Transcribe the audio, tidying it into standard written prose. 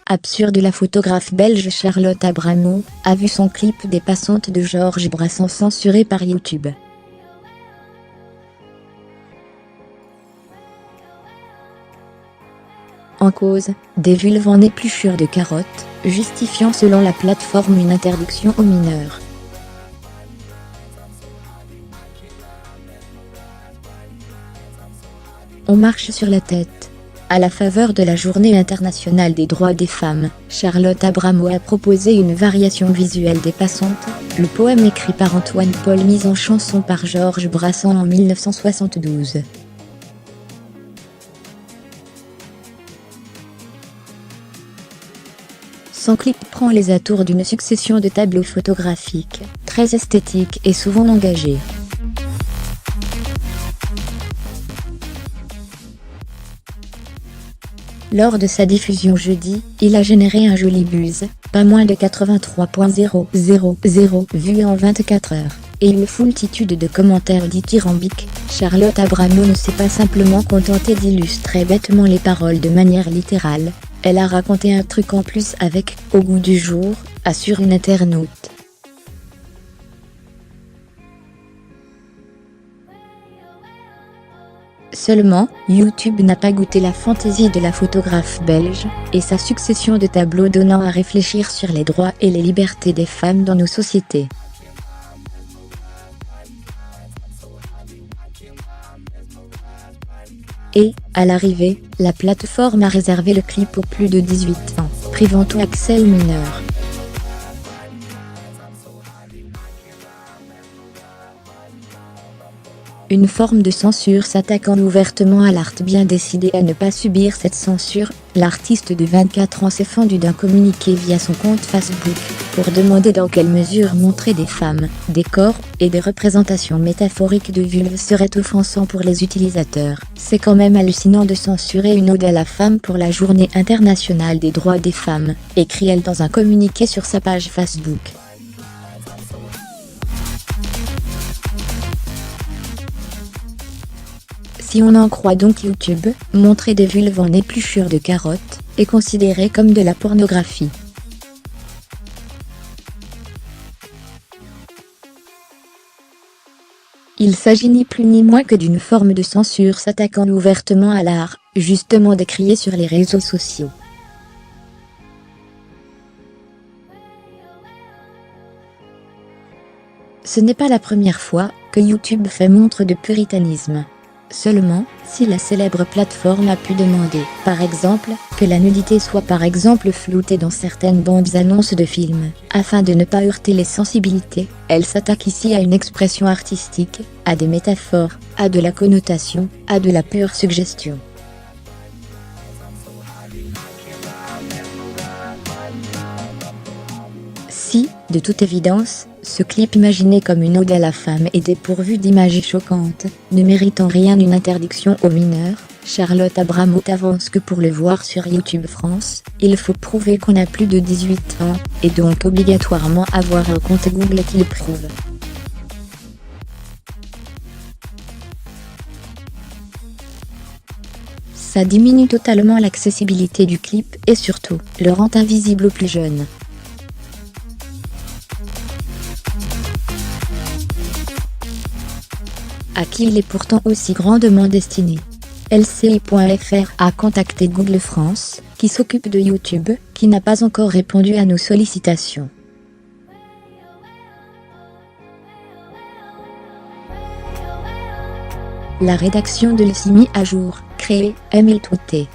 Absurde. La photographe belge Charlotte Abramow a vu son clip des passantes de Georges Brassens censuré par YouTube. En cause, des vulves en épluchure de carottes, justifiant selon la plateforme une interdiction aux mineurs. On marche sur la tête. À la faveur de la Journée internationale des droits des femmes, Charlotte Abramow a proposé une variation visuelle des passantes, le poème écrit par Antoine Paul mis en chanson par Georges Brassens en 1972. Son clip prend les atours d'une succession de tableaux photographiques, très esthétiques et souvent engagés. Lors de sa diffusion jeudi, il a généré un joli buzz, pas moins de 83,000 vues en 24 heures, et une foultitude de commentaires dithyrambiques. Charlotte Abramow ne s'est pas simplement contentée d'illustrer bêtement les paroles de manière littérale, elle a raconté un truc en plus avec « au goût du jour », assure une internaute. Seulement, YouTube n'a pas goûté la fantaisie de la photographe belge, et sa succession de tableaux donnant à réfléchir sur les droits et les libertés des femmes dans nos sociétés. Et, à l'arrivée, la plateforme a réservé le clip aux plus de 18 ans, privant tout accès aux mineurs. Une forme de censure s'attaquant ouvertement à l'art. Bien décidé à ne pas subir cette censure, l'artiste de 24 ans s'est fendu d'un communiqué via son compte Facebook, pour demander dans quelle mesure montrer des femmes, des corps, et des représentations métaphoriques de vulves serait offensant pour les utilisateurs. C'est quand même hallucinant de censurer une ode à la femme pour la Journée internationale des droits des femmes, écrit-elle dans un communiqué sur sa page Facebook. Si on en croit donc YouTube, montrer des vulves en épluchure de carottes est considéré comme de la pornographie. Il s'agit ni plus ni moins que d'une forme de censure s'attaquant ouvertement à l'art, justement décrié sur les réseaux sociaux. Ce n'est pas la première fois que YouTube fait montre de puritanisme. Seulement, si la célèbre plateforme a pu demander, par exemple, que la nudité soit par exemple floutée dans certaines bandes annonces de films, afin de ne pas heurter les sensibilités, elle s'attaque ici à une expression artistique, à des métaphores, à de la connotation, à de la pure suggestion. Si, de toute évidence, ce clip imaginé comme une ode à la femme est dépourvu d'images choquantes, ne méritant rien d'une interdiction aux mineurs, Charlotte Abramow avance que pour le voir sur YouTube France, il faut prouver qu'on a plus de 18 ans, et donc obligatoirement avoir un compte Google qui le prouve. Ça diminue totalement l'accessibilité du clip et surtout, le rend invisible aux plus jeunes. À qui il est pourtant aussi grandement destiné. LCI.fr a contacté Google France, qui s'occupe de YouTube, qui n'a pas encore répondu à nos sollicitations. La rédaction de LCI mis à jour, créée, Emile Touté.